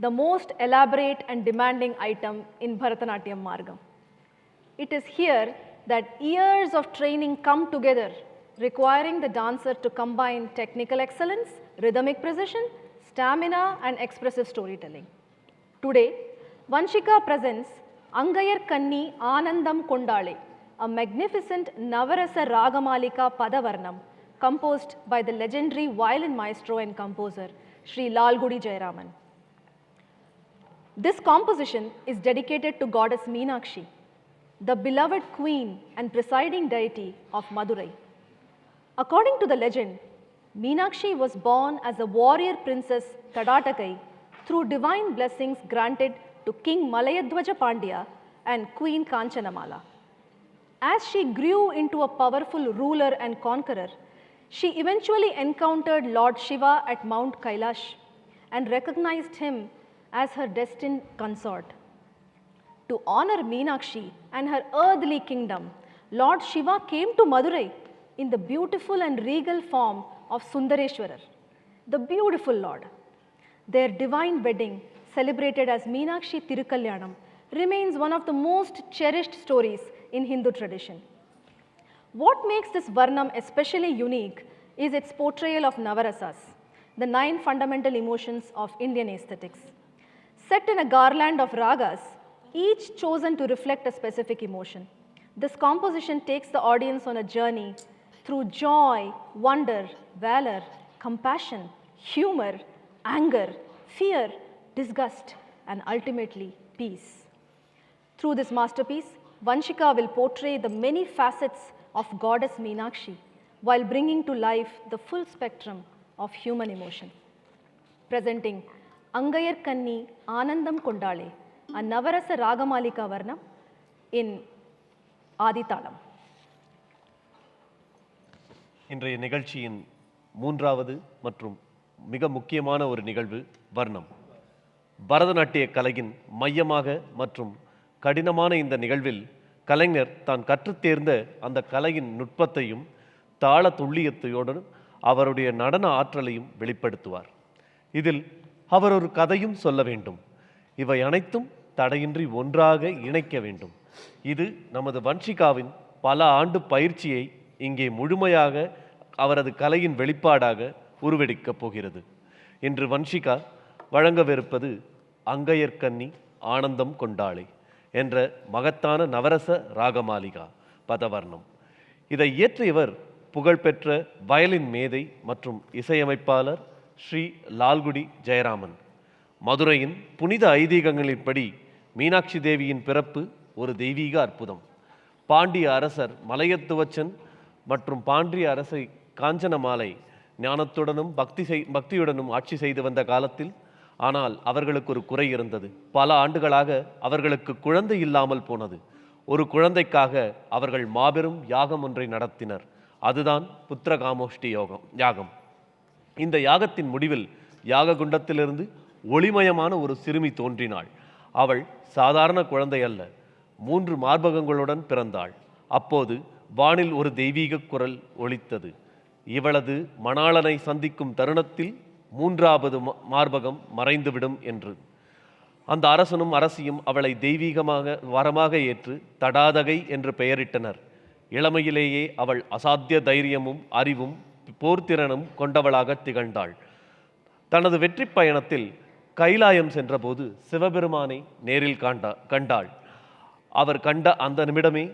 the most elaborate and demanding item in Bharatanatyam Margam. It is here that years of training come together, requiring the dancer to combine technical excellence, rhythmic precision, stamina, and expressive storytelling. Today, Vanshika presents Angayar Kanni Anandam Kondale, a magnificent Navarasa Ragamalika Padavarnam composed by the legendary violin maestro and composer Sri Lalgudi Jayaraman. This composition is dedicated to goddess Meenakshi, the beloved queen and presiding deity of Madurai. According to the legend, Meenakshi was born as a warrior princess Tadatakai through divine blessings granted to King Malayadwaja Pandya and Queen Kanchanamala. As she grew into a powerful ruler and conqueror, she eventually encountered Lord Shiva at Mount Kailash and recognized him as her destined consort. To honor Meenakshi and her earthly kingdom, Lord Shiva came to Madurai in the beautiful and regal form of Sundareshwarar, the beautiful Lord. Their divine wedding, celebrated as Meenakshi Tirukalyanam, remains one of the most cherished stories in Hindu tradition. What makes this Varnam especially unique is its portrayal of Navarasas, the 9 fundamental emotions of Indian aesthetics. Set in a garland of ragas, each chosen to reflect a specific emotion. This composition takes the audience on a journey through joy, wonder, valor, compassion, humor, anger, fear, disgust, and ultimately peace. Through this masterpiece, Vanshika will portray the many facets of goddess Meenakshi while bringing to life the full spectrum of human emotion. Presenting Angayar Kanni Anandam Kondale, a Navarasa Ragamalika Varnam in Aditalam. இன்றைய நிகழ்ச்சியின் மூன்றாவது மற்றும் மிக முக்கியமான ஒரு நிகழ்வு வர்ணம். பரதநாட்டிய கலையின் மையமாக மற்றும் கடினமான இந்த நிகழ்வில் கலைஞர் தான் கற்றுத் தேர்ந்த அந்த கலையின் நுட்பத்தையும் தாள துல்லியத்தையோடு அவருடைய நடன ஆற்றலையும் வெளிப்படுத்துவார். இதில் அவர் ஒரு கதையும் சொல்ல வேண்டும். இவை அனைத்தும் தடையின்றி ஒன்றாக இணைக்க வேண்டும். இது நமது வன்ஷிகாவின் பல ஆண்டு பயிற்சியை இங்கே முழுமையாக அவரது கலையின் வெளிப்பாடாக உருவெடுக்கப் போகிறது. இன்று வன்ஷிகா வழங்கவிருப்பது அங்கையர் கன்னி ஆனந்தம் கொண்டாளே என்ற மகத்தான நவரச ராகமாலிகா பதவர்ணம். இதை இயற்றியவர் புகழ்பெற்ற வயலின் மேதை மற்றும் இசையமைப்பாளர் ஸ்ரீ லால்குடி ஜெயராமன். மதுரையின் புனித ஐதீகங்களின்படி மீனாட்சி தேவியின் பிறப்பு ஒரு தெய்வீக அற்புதம். பாண்டிய அரசர் மலையத்துவச்சன் மற்றும் பாண்டிய அரசை காஞ்சனமாலை ஞானத்துடனும் பக்தியுடனும் ஆட்சி செய்து வந்த காலத்தில், ஆனால் அவர்களுக்கு ஒரு குறை இருந்தது. பல ஆண்டுகளாக அவர்களுக்கு குழந்தை இல்லாமல் போனது. ஒரு குழந்தைக்காக அவர்கள் மாபெரும் யாகம் ஒன்றை நடத்தினர். அதுதான் புத்திரகாமோஷ்டி யாகம். இந்த யாகத்தின் முடிவில் யாக குண்டத்திலிருந்து ஒளிமயமான ஒரு சிறுமி தோன்றினாள். அவள் சாதாரண குழந்தை அல்ல, 3 மார்பகங்களுடன் பிறந்தாள். அப்போது வானில் ஒரு தெய்வீக குரல் ஒலித்தது. இவளது மணாளனை சந்திக்கும் தருணத்தில் 3வது மார்பகம் மறைந்துவிடும் என்று. அந்த அரசனும் அரசியும் அவளை தெய்வீகமாக வரமாக ஏற்று தடாதகை என்று பெயரிட்டனர். இளமையிலேயே அவள் அசாத்திய தைரியமும் அறிவும் போர்த்திறனும் கொண்டவளாக திகழ்ந்தாள். தனது வெற்றி பயணத்தில் கைலாயம் சென்றபோது சிவபெருமானை நேரில் கண்டாள். அவர் கண்ட அந்த நிமிடமே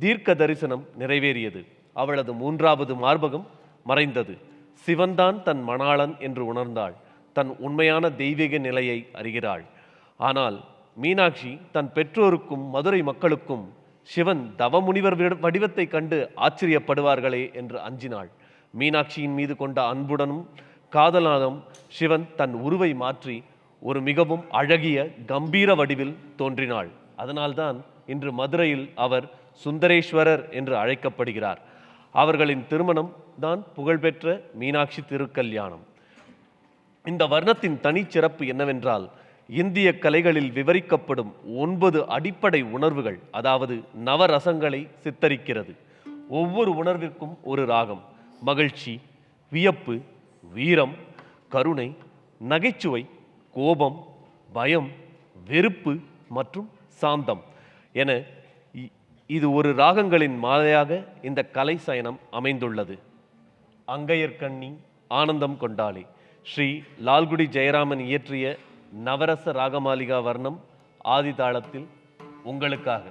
தீர்க்க தரிசனம் நிறைவேறியது. அவளது 3வது மார்பகம் மறைந்தது. சிவன்தான் தன் மணாளன் என்று உணர்ந்தாள். தன் உண்மையான தெய்வீக நிலையை அறிகிறாள். ஆனால் மீனாட்சி தன் பெற்றோருக்கும் மதுரை மக்களுக்கும் சிவன் தவமுனிவர் வடிவத்தை கண்டு ஆச்சரியப்படுவார்களே என்று அஞ்சினாள். மீனாட்சியின் மீது கொண்ட அன்புடனும் காதலாலும் சிவன் தன் உருவை மாற்றி ஒரு மிகவும் அழகிய கம்பீர வடிவில் தோன்றினாள். அதனால்தான் இன்று மதுரையில் அவர் சுந்தரேஸ்வரர் என்று அழைக்கப்படுகிறார். அவர்களின் திருமணம் தான் புகழ்பெற்ற மீனாட்சி திருக்கல்யாணம். இந்த வர்ணத்தின் தனிச்சிறப்பு என்னவென்றால், இந்திய கலைகளில் விவரிக்கப்படும் 9 அடிப்படை உணர்வுகள், அதாவது நவரசங்களை சித்தரிக்கிறது. ஒவ்வொரு உணர்விற்கும் ஒரு ராகம். மகிழ்ச்சி, வியப்பு, வீரம், கருணை, நகைச்சுவை, கோபம், பயம், வெறுப்பு மற்றும் சாந்தம் என இது ஒரு ராகங்களின் மாலையாக இந்த கலை சயனம் அமைந்துள்ளது. அங்கையர்கண்ணி ஆனந்தம் கொண்டாளே ஸ்ரீ லால்குடி ஜெயராமன் இயற்றிய நவரச ராகமாலிகா வர்ணம் ஆதிதாளத்தில் உங்களுக்காக.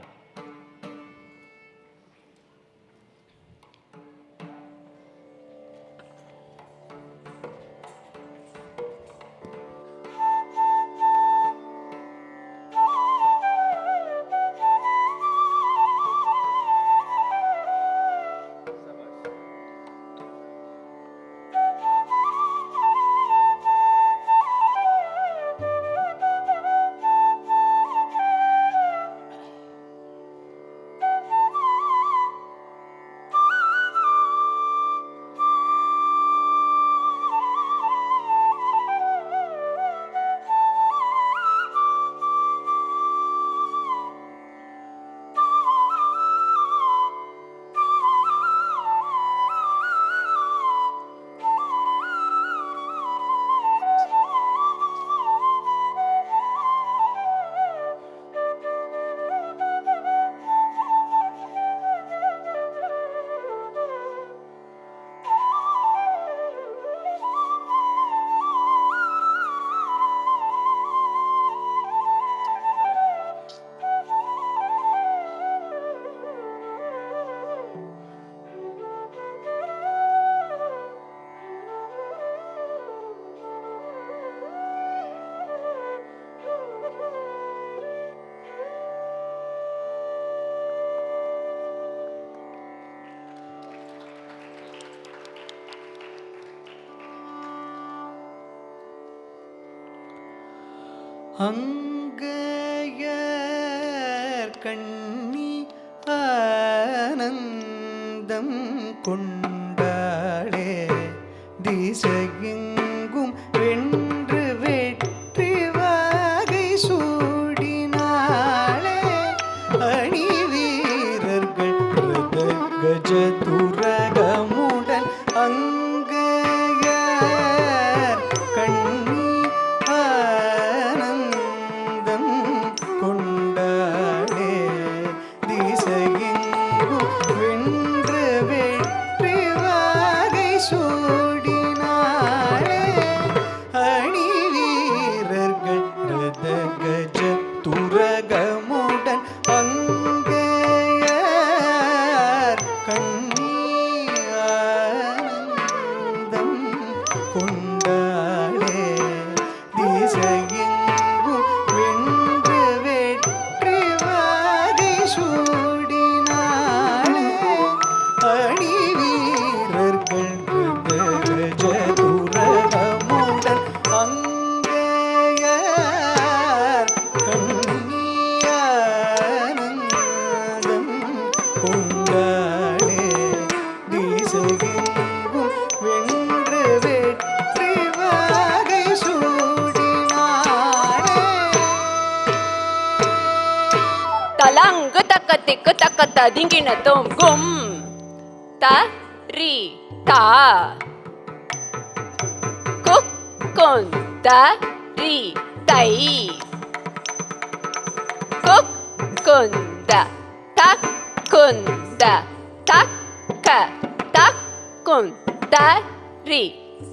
அங்கையர்கண்ணி ஆனந்தம் கொண்டாளே திசையெங்கும் வென்று வெற்றி வாகை சூடினாளே அணி வீரர்கள் கஜ துரகமுடன் அங்கையர் கண்ணி ஆனந்தம் கொண்டாளே திசையெங்கும் வென்று வெற்றி வாகை சூடினாளே அணி வீரர்கள் ரத கஜ துரகமுடன் அங்கையர் கண்ணி ஆனந்தம் கொண்டாளே திசையெங்கும் வென்று வெற்றி வாகை சூடினாளே அணி வீரர்கள் கஜதுரகமுடன் அங்கையர் கண்ணி ஆனந்தம் கொண்டாளே திசையெங்கும் வென்று வெற்றி வாகை சூடினாளே. தலங்கு தக்க திக்கு தக்க ததிங்கின தோம் கும் த ரி தா குக் கொன் த ரி தை குக் குந்த தக் குந்த தக்க தக் குந்த ரி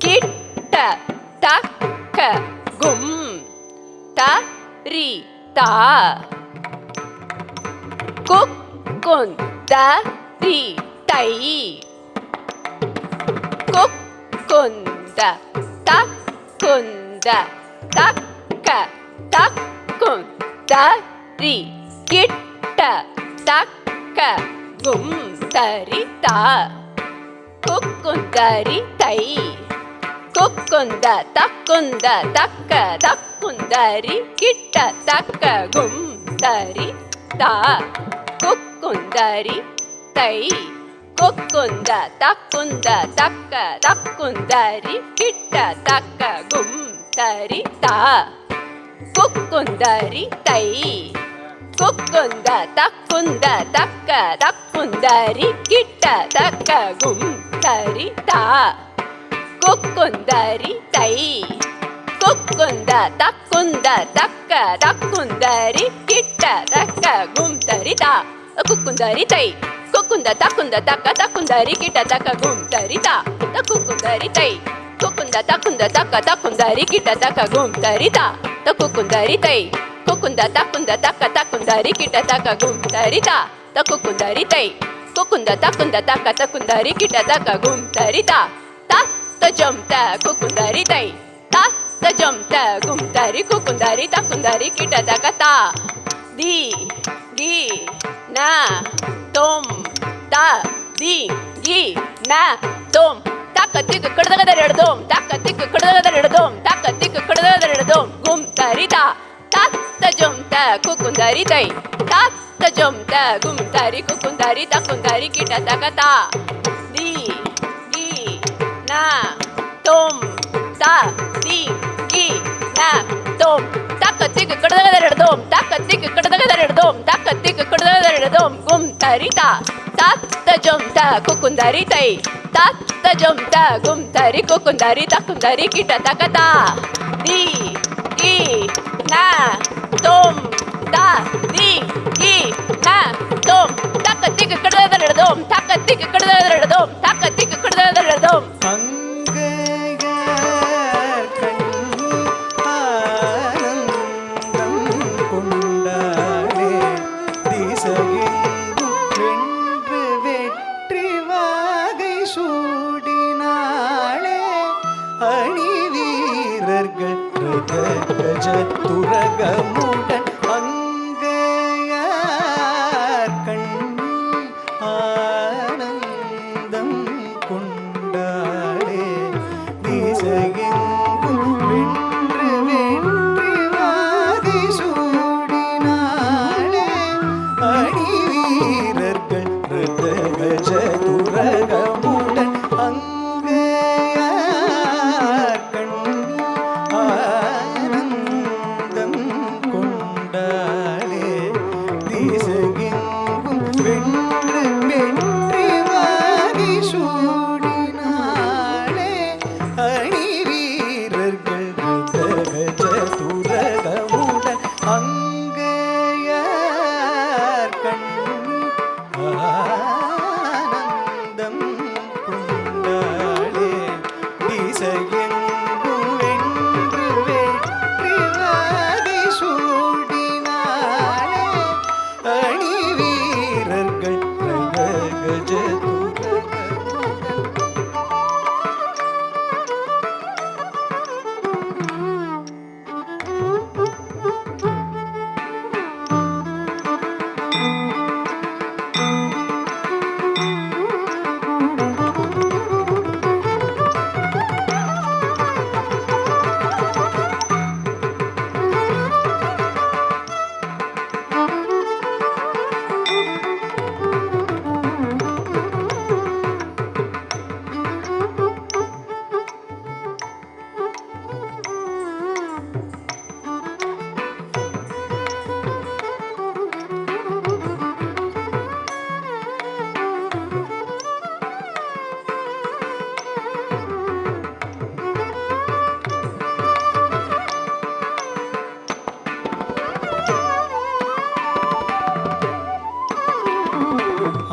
கிட்ட தக்க கும் த ரி தா குக் குந்த ரி தை குக் குந்த தக் குந்த தக்க தக் குந்த ரி கிட்ட தக்க கும் தரி தா குக் குந்தரி தை குக் குந்த தக்குந்த தக்க தக்குந்தரி கிட்ட தக்க கும் தரி தா குக்குந்தரி தை குக்குந்த தக்குந்த தக்க தக்குந்தரி கிட்ட தக்க கும் தரி தா குக்குந்தரி தை குக்குந்த தக்குந்த தக்க தக்குந்தரி கிட்ட தக்க கும் தரி தா குக்குந்தரி தை ಕುಕ್ಕುಂದ ತಕ್ಕುಂದ ತಕ್ಕ ತಕ್ಕುಂದರಿ ಕಿಟ್ಟ ತಕ್ಕ ಗುಂತರಿತ ಕುಕ್ಕುಂದರಿತೈ ಕುಕ್ಕುಂದ ತಕ್ಕುಂದ ತಕ್ಕ ತಕ್ಕುಂದರಿ ಕಿಟ್ಟ ತಕ್ಕ ಗುಂತರಿತ ಕುಕ್ಕುಂದರಿತೈ ಕುಕ್ಕುಂದ ತಕ್ಕುಂದ ತಕ್ಕ ತಕ್ಕುಂದರಿ ಕಿಟ್ಟ ತಕ್ಕ ಗುಂತರಿತ ಕುಕ್ಕುಂದರಿತೈ ಕುಕ್ಕುಂದ ತಕ್ಕುಂದ ತಕ್ಕ ತಕ್ಕುಂದರಿ ಕಿಟ್ಟ ತಕ್ಕ ಗುಂತರಿತ ಕುಕ್ಕುಂದರಿತೈ ಕುಕ್ಕುಂದ ತಕ್ಕುಂದ ತಕ್ಕ ತಕ್ಕುಂದರಿ ಕಿಟ್ಟ ತಕ್ಕ ಗುಂತರಿತ ತ ಜಂತ ಕುಕ್ಕುಂದರಿತೈ ತ ಜಂತ ಗುಂತರಿ ಕುಕ್ಕುಂದರಿ ತಕ್ಕುಂದರಿ ಕಿಟ್ಟ ತಕ್ಕ ತಾ ದಿ ಗಿ ನ ತೊಂ ತ ದಿ ಗಿ ನ ತೊಂ ತಕ್ಕ ತಿಕ್ಕ ಕಡದಗದರೆಡದೋಂ ತಕ್ಕ ತಿಕ್ಕ ಕಡದಗದರೆಡದೋಂ ತಕ್ಕ ತಿಕ್ಕ ಕಡದಗದರೆಡದೋಂ ಗುಂತರಿತ ತ ಜಂತ ಕುಕ್ಕುಂದರಿತೈ ತ ಜಂತ ಗುಂತರಿ ಕುಕ್ಕುಂದರಿ ತಕ್ಕುಂದರಿ ಕಿಟ್ಟ ತಕ್ಕ ತಾ ದಿ ಗಿ ನ ತೊಂ ತ ದಿ ಗಿ ನ ತೊಂ ತಕ್ಕ ತಿಕ್ಕ ಕಡದಗದರೆಡದೋಂ ತಕ್ಕ ತಿಕ್ಕ ಕಡದಗದರೆಡದೋಂ ತಕ್ಕ ತಿಕ್ಕ ಕಡದಗದರೆಡದೋಂ ಗುಂತರಿತ ತ ಜಂತ ಕುಕ್ಕುಂದರಿತೈ ತ ಜಂತ ಗುಂತರಿ ಕುಕ್ಕುಂದರಿ ತಕ್ಕುಂದರಿ ಕಿಟ್ಟ ತಕ್ಕ ತಾ ದಿ ಗಿ ನ ತೊಂ ತ ದಿ ಗಿ ನ ತೊಂ ತಕ್ಕ ತಿಕ್ಕ ಕಡದಗದರೆಡದೋಂ ತಕ್ಕ ತಿಕ್ಕ ಕಡದಗದರೆಡದೋಂ ತಕ್ಕ ತಿಕ್ಕ ಕಡದಗದರೆಡದೋಂ அங்கையார் கண்ணி ஆனந்தம் கொண்டாடே திசையெங்கும் வென்று வெற்றி வாகை சூடினாளே அணி வீரர்கள் கஜ துரகமுடன் அங்கையார் கண்ணி ஆனந்தம் கொண்டாடே திசையெங்கும் வென்று வெற்றி வாகை சூடினாளே அணி வீரர்கள் கஜ துரகமுடன் அங்கையார் கண்ணி ஆனந்தம் கொண்டாளே திசையெங்கும் வென்று வெற்றி வாகை சூடினாளே அணி வீரர்கள் கஜ துரகமுடன் அங்கையார் கண்ணி ஆனந்தம் கொண்டாளே திசையெங்கும் வென்று வெற்றி வாகை சூடினாளே அணி வீரர்கள் கஜ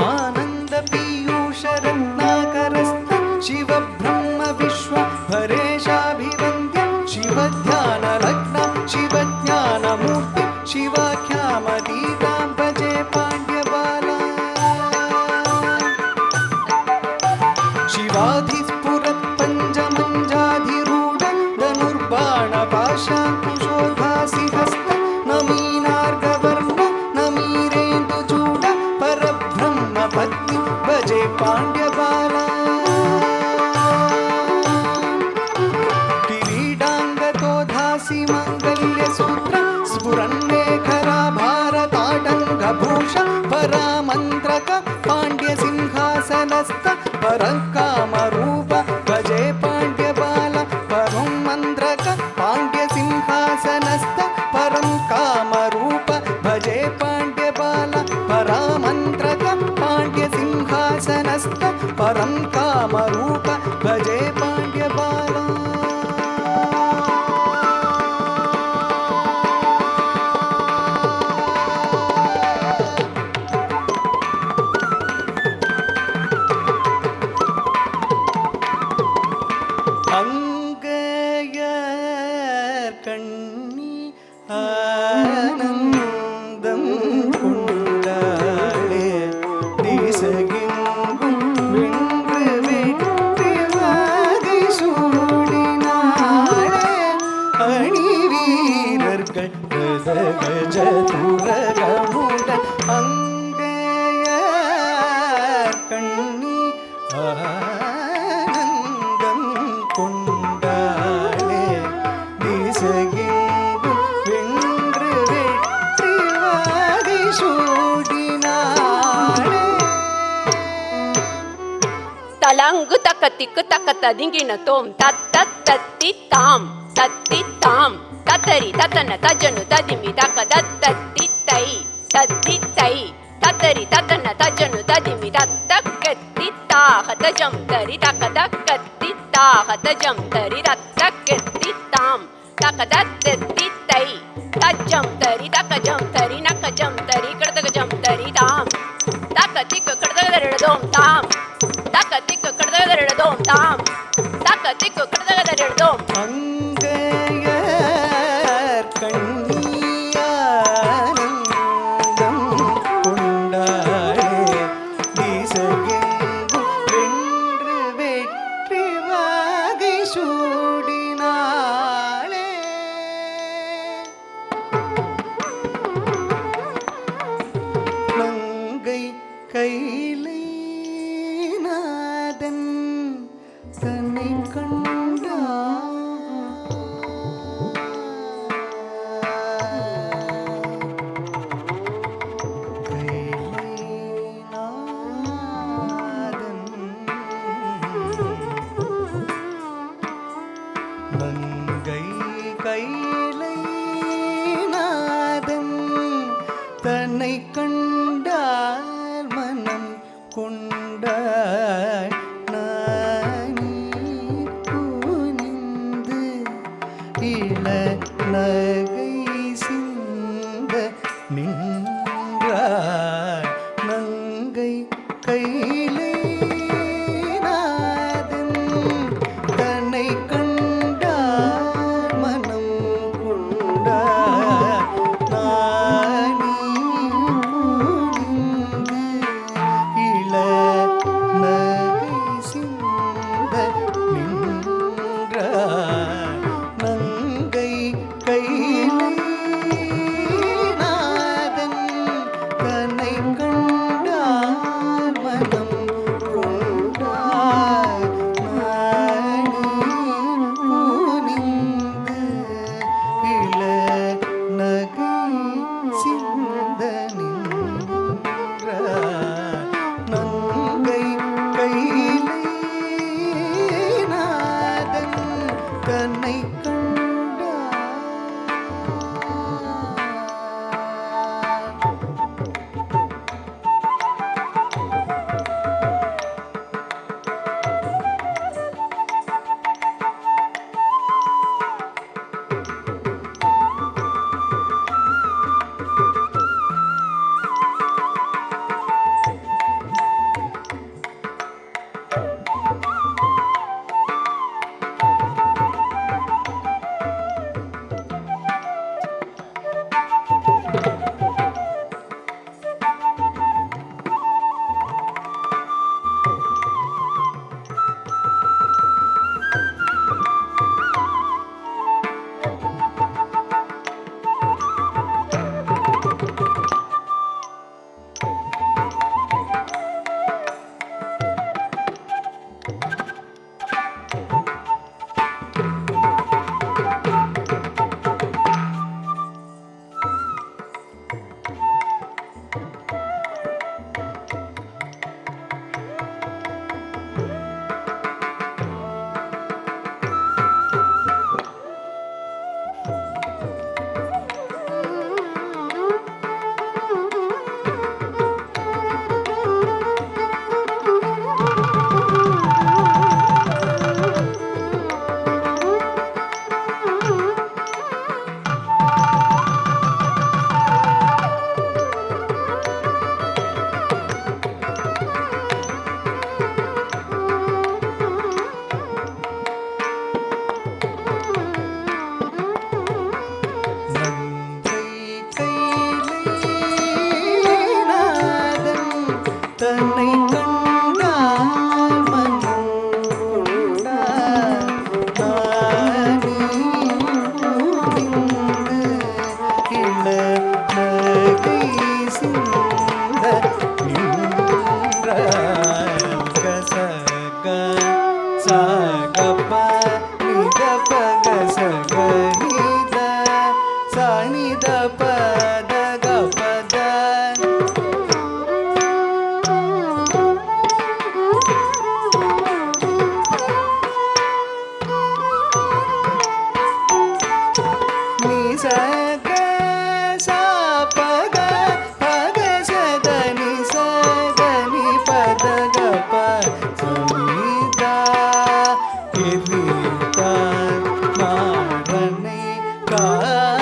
आनंद पीयूष रत्नाकरस्थ शिव ब्रह्म विश्व परेशाभिवन्द्य शिव ध्यान लग्न शिव ज्ञान मूर्ति शिवाख्यामतीतां भजे पाण्ड्यबाला शिवाधिस्फुरत् पञ्चमञ्जाधिरूढ धनुर्बाण पाशाङ्कुशोद्भासि हस्त नमीनार्घवर्ण नमीरेन्दुचूड परब्रह्म पत्नि भजे पाण्ड्यबाला किरीटाङ्गतो धासि माङ्गल्यसूत्र स्फुरन्मेखला திக்கு தக்க ததிங்கின தோம் தத்த தத்தி தாம் தத்தி தாம் தத்தரி தத்தன தஜனு ததிமி தக்க தத்தி தை தத்தி தை தத்தரி தத்தன தஜனு ததிமி தத்தக்கத்தி தாஹ தஜம் தரி தக்க தக்கத்தி தாஹ தஜம் தரி தத்தக்கத்தி தாம் தக்க தத்தி தை தஜம் தரி தக்க ஜம் தரி நக்க ஜம் தரி கடதக ஜம் தரி தாம் தக்க திக்கு கடதகதரிடதோம் தாம் தக்க திக்கு கடதகதரிடதோம் தாம் தக்க திக்கு கடதகதரிடதோம் அங்கையர் கண்ணியானந்தம் கொண்டாடே திசையெங்கும் வென்று வெற்றி வாகை சூடினாளே. நங்கை கைலை நாதன் தன்னை நங்கை கைலை நாதன் தன்னை கண்டால் மனம் கொண்டாள் நானி குனிந்து இள நகை சிந்த நின்றாள். நங்கை கைலை நாதன் தன்னை கண்டால் மனம் கொண்டாள் நானி குனிந்து இள நகை சிந்த நின்றாள். நங்கை கைலை நாதன் தன்னை கண்டால் மனம் கொண்டாள் நானி குனிந்து இள நகை சிந்த நின்றாள். நங்கை கைலை நாதன் தன்னை எரித்தான் மாறனை காலானுதைத்தான்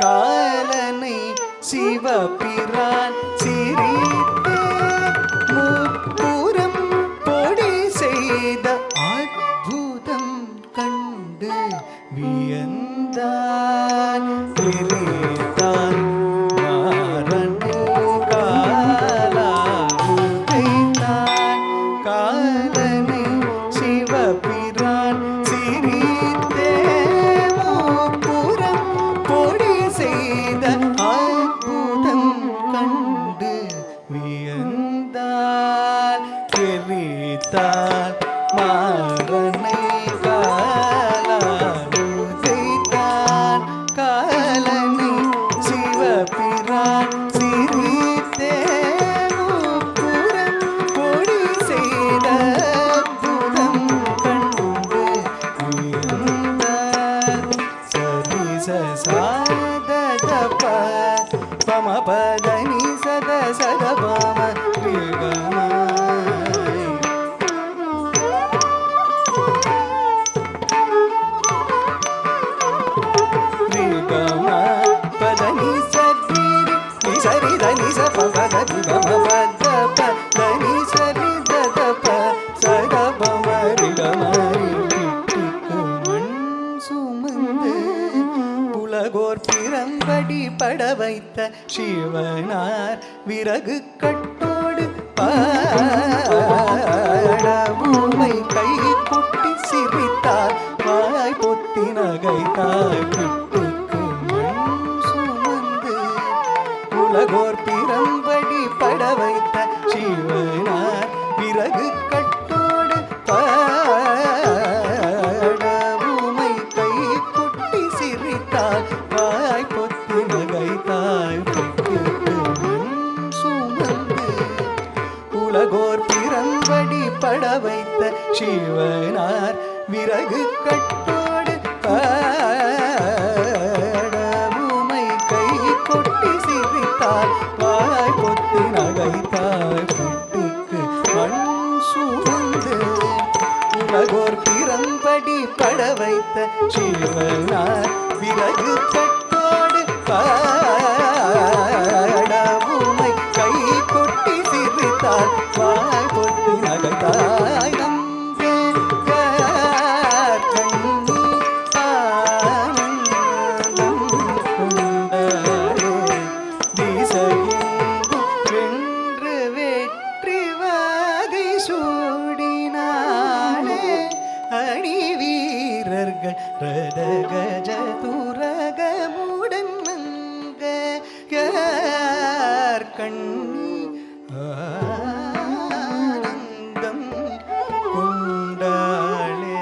காலனை சிவபிரான் சிரித்தே முப்புறம் பொடி செய்த அற்புதம் கண்டு வியந்தான் எரித்தான் மாறனை காலானுதைத்தான் காலனை சிவபிரான் சிரித்தே முப்புறம் பொடி செய்த அற்புதம் கண்டு வியந்தான் எரித்தான் மாறனை காலானுதைத்தான் காலனை சிவபிரான் சிரித்தே முப்புறம் பொடி செய்த அற்புதம் கண்டு வியந்தான் சரிச சாததப பம பதனி சத சத பம ரிகமாய் ரிகமா பதனி சரி நிசரி தனி ச பத ரிகம பத பதனி சரி தத சத பம ரிகமாய் மண் சுமந்து உலகோர் பிறம்படி பட வைத்த சிவனார் விறகு கட்டோடு பாடவுமை கை கொட்டி சிரித்தார் வாய் பொத்தி நகைத்தார் கிட்டுக்கு மண் சுமந்து உலகோர் பிறம்படி பட வைத்த சிவனார் விறகு கட்டோடு பாடவுமை கை கொட்டி சிரித்தார் வாய் பொத்தி நகைத்தாய் கிட்டுக்கு மண் சுமந்து உலகோர் பிறம்படி பட வைத்த சிவனார் விறகு கட்டோடு பாடவுமை கை கொட்டி சிரித்தார் வாய் பொத்தி நகைத்தாய் கிட்டுக்கு மண் சுமந்து உலகோர் பிறம்படி பட வைத்த சிவனார் விறகு கட்டோடு பாடவுமை கை கொட்டி சிரித்தார் வாய் பொத்தி நகைத்தாய் நம்பேயார் கண்ணி ஆனந்தம் கொண்டாரே திசையெங்கும் வென்று வெற்றி வாகை சூடினாளே அணி வீரர்கள் ரத கஜ துரகமுடன் நங்கையார் கண்ணி ஆனந்தம் கொண்டாளே.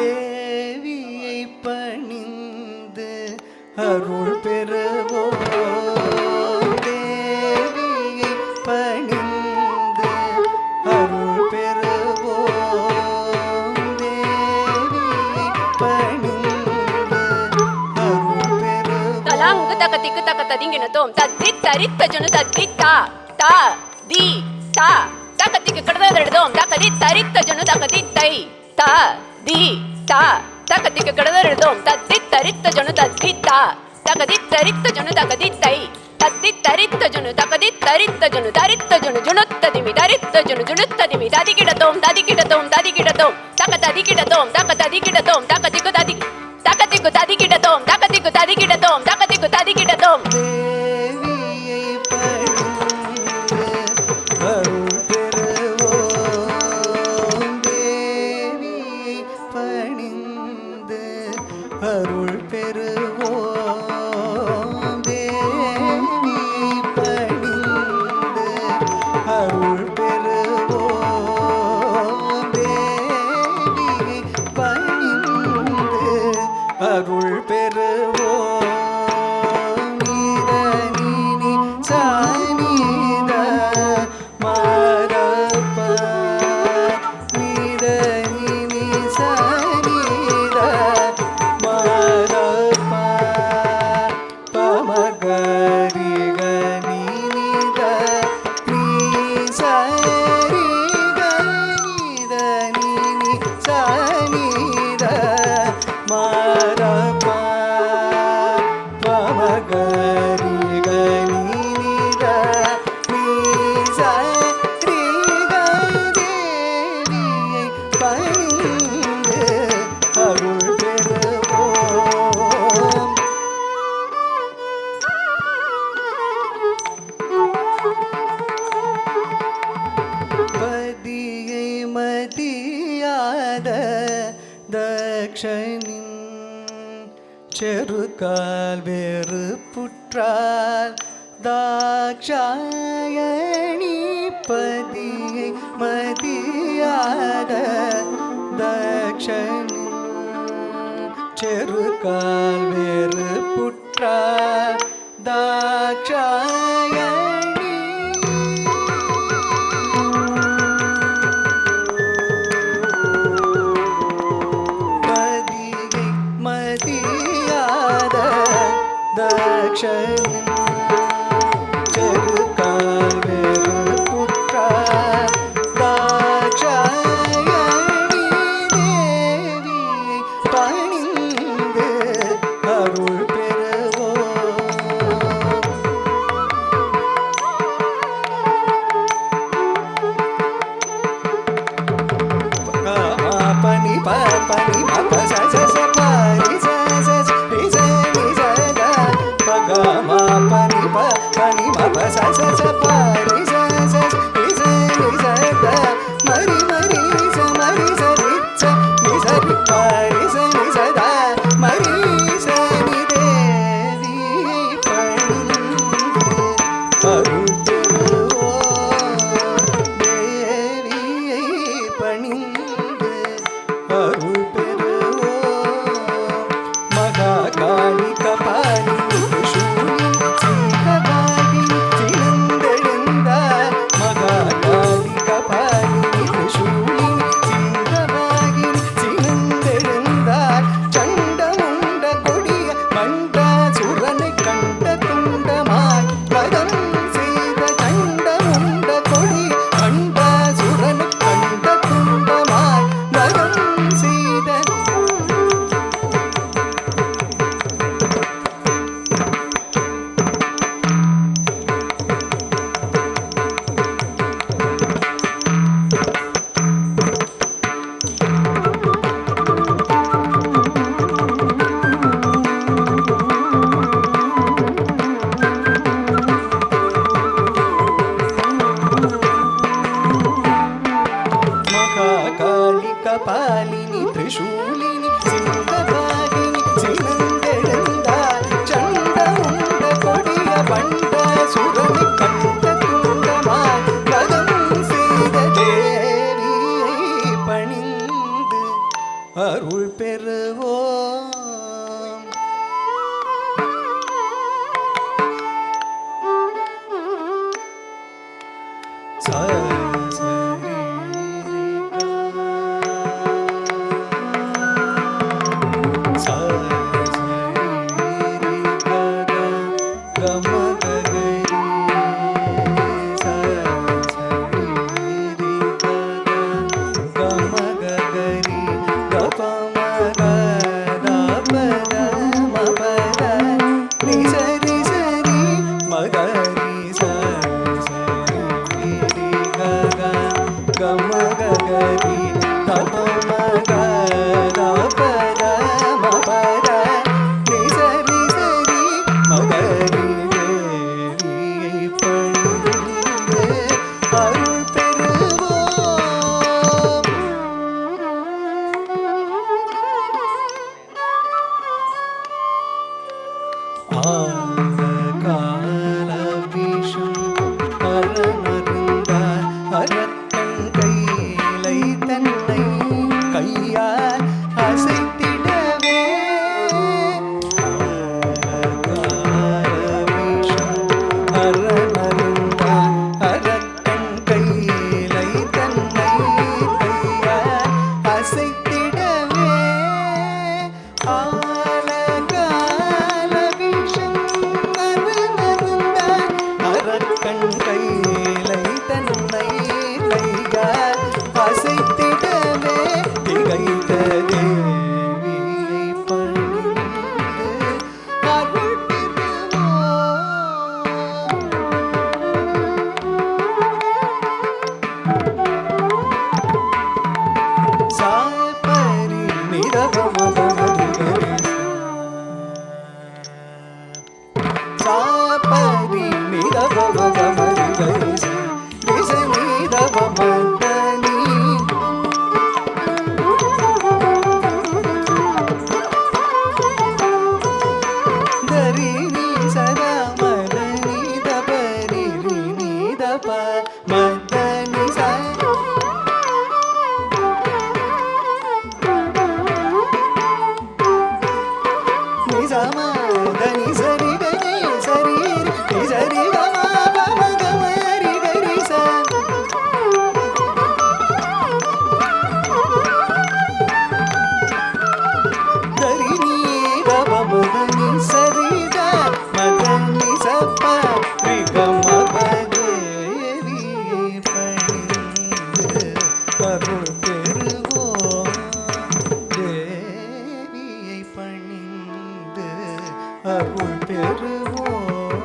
தேவியை பணிந்து அருள் பெறுவோம் தேவியை பணிந்து அருள் பெறுவோம் தேவியை பணிந்து அருள் பெறுவோம் தலாங்கு தக திக்கு தக ததிங்கின தோம் தத்தி தரித்த ஜனு தத்தி தா தா தி தா தக திக்கு கடதெடுதோம் தகதி தரித்த ஜனு தகதி தை தா தி தா தக திக்கு கடதெடுதோம் தத்தி தரித்த ஜனு தத்தி தா தகதி தரித்த ஜனு தகதி தை தத்தி தரித்த ஜனு தகதி தரித்த ஜனு தரித்த ஜனு ஜுனுத்ததிமி தரித்த ஜனு ஜுனுத்ததிமி ததிகிடதோம் ததிகிடதோம் ததிகிடதோம் தக ததிகிடதோம் தக ததிகிடதோம் தக திக்கு ததி தக திக்கு ததிகிடதோம் தக திக்கு ததிகிடதோம் தக திக்கு ததிகிடதோம் தேவியை பணிந்து அருள் பெறுவோம் மதியாத தக்ஷனின் செருக்கால் வேறு புற்றால் தாக்ஷாயணி பதியை மதியாத தக்ஷனின் செருக்கால் வேறு புற்றால் தாக்ஷாயணி பதியை மதியாத தக்ஷனின் செருக்கால் வேறு புற்றால் தாக்ஷாயணி தேவியை பணிந்து அருள் pani pa pa sa sa sa pa ri sa sa ri sa ni sa da pa ga ma pani pa sa sa sa pa ri sa sa ri sa ni sa da mari mari sa ri sa ni sa ri pa ri sa ni sa da mari sa ni devi pani arul peruvo devi pani அருள் பெறுவோம் மகாகாளி கபாலி திரிசூலி சிங்கவாகி சினந்தெழுந்தார் மகாகாளி கபாலி திரிசூலி சிங்கவாகி சினந்தெழுந்தார் சண்டமுண்ட கொடிய மண்டாசுரனை கண்ட துண்டமாய் பதம் செய்த சண்டமுண்ட கொடிய மண்டாசுரனை கண்ட துண்டமாய் நகம் கபாலினி திரிசூலினி சிங்கவாகினி சினந்தெழுந்தார் சண்டமுண்ட கொடிய பண்டாசுரனை கண்ட துண்டமாய் கதம் செய்த தேவியை பணிந்து அருள் பெறுவோம் அரக்கன் கையிலை தன்னை அருள் பெறுவோம் தேவியை பணிந்து அருள் பெறுவோம்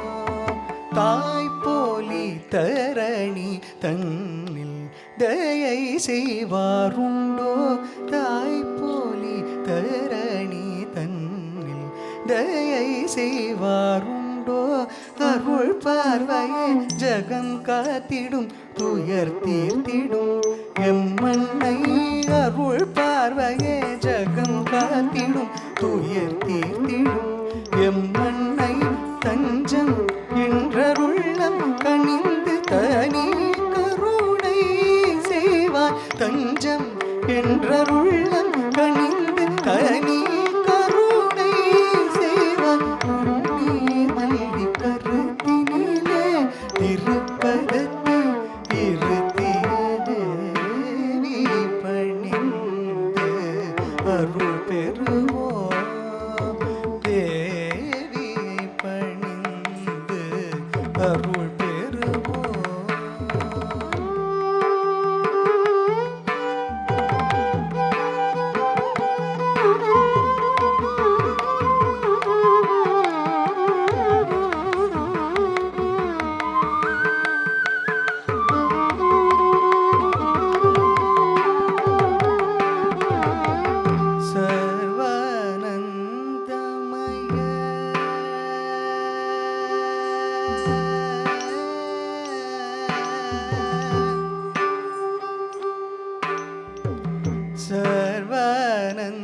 தாய் போலி தரணி தன்னில் தயை செய்வாருண்டோ தாய் போலி தரணி தன்னில் தயை செய்வாருண்டோ அருள் பார்வையே ஜகம் காத்திடும் துயர் தீர்த்திடும் எம்மன்னை அருள் பார்வையே ஜகம் காத்திடும் துயர் தீர்த்திடும் எம்மன்னை தஞ்சம் என்றருள்ளம் கனிந்து தனி கருணை செய்வார் தஞ்சம் என்றருள்ளம் கனிந்து தனி கருணை செய்வார் மல்லி கருத்தினிலே திருப்பதத்தை இருத்திய தேவி பணிந்து அருள் பெறுவோம் தேவியை பணிந்து அருள் பெறுவோம்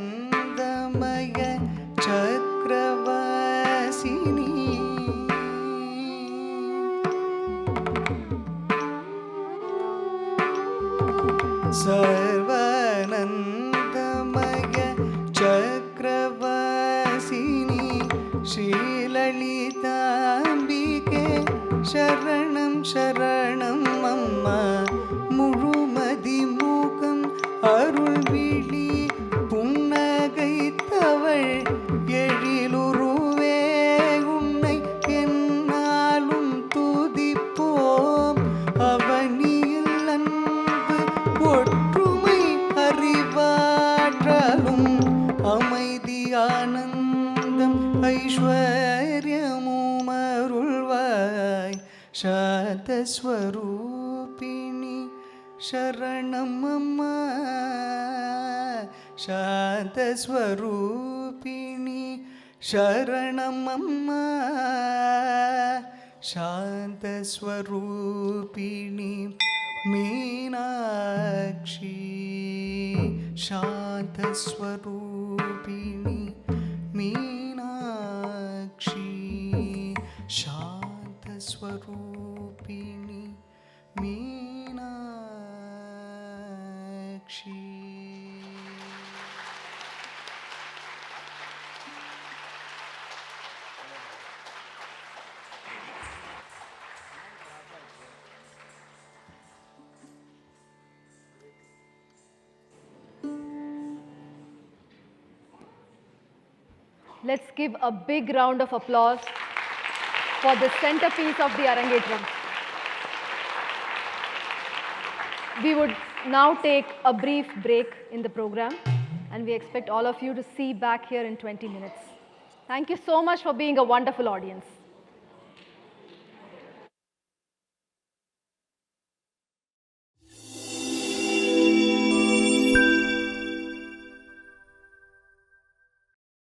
सर्वानन्दमय चक्रवासिनी सर्वानन्दमय चक्रवासिनी श्रीललिताम्बिके शरणं शरणं अम्मा मुळुमदि मूकं அருள் விழி புன்னகைத்தவள் எழிலுருவே உன்னை என்னாலும் துதிப்போம் அவனியில் அன்பு ஒற்றுமை அறிவாற்றலும் அமைதி ஆனந்தம் ஐஸ்வர்யமும் அருள்வாய் சாந்தஸ்வரூபிணி शरणम् अम्मा शान्तस्वरूपिणी शरणम् अम्मा शान्तस्वरूपिणी Meenakshi शान्तस्वरूपिणी Meenakshi शान्तस्वरूपिणी Meenakshi Let's give a big round of applause for the centerpiece of the Arangetram. We would now take a brief break in the program, and we expect all of you to see back here in 20 minutes. Thank you so much for being a wonderful audience.